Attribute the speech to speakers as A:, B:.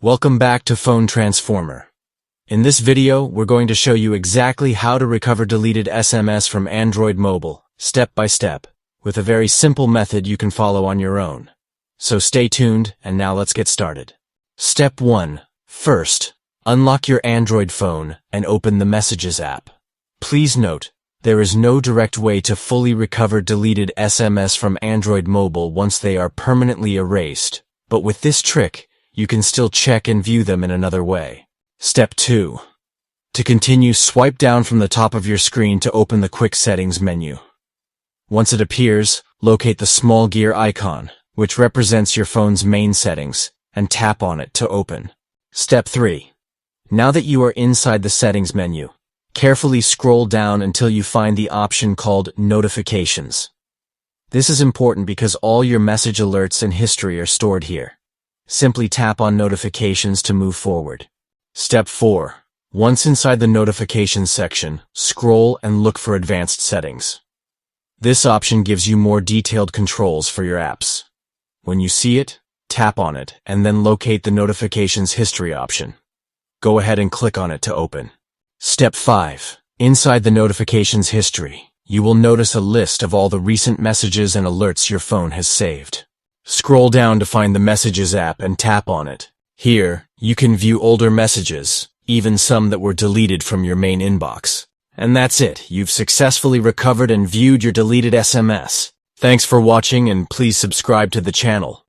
A: Welcome back to Phone Transformer. In this video, we're going to show you exactly how to recover deleted SMS from Android mobile, step by step, with a very simple method you can follow on your own. So stay tuned, and now let's get started. Step 1. First, unlock your Android phone and open the Messages app. Please note, there is no direct way to fully recover deleted SMS from Android mobile once they are permanently erased, but with this trick, you can still check and view them in another way. Step 2. To continue, swipe down from the top of your screen to open the Quick Settings menu. Once it appears, locate the small gear icon, which represents your phone's main settings, and tap on it to open. Step 3. Now that you are inside the Settings menu, carefully scroll down until you find the option called Notifications. This is important because all your message alerts and history are stored here. Simply tap on Notifications to move forward. Step 4. Once inside the Notifications section, scroll and look for Advanced Settings. This option gives you more detailed controls for your apps. When you see it, tap on it and then locate the Notifications History option. Go ahead and click on it to open. Step 5. Inside the Notifications History, you will notice a list of all the recent messages and alerts your phone has saved. Scroll down to find the Messages app and tap on it. Here, you can view older messages, even some that were deleted from your main inbox. And that's it. You've successfully recovered and viewed your deleted SMS. Thanks for watching, and please subscribe to the channel.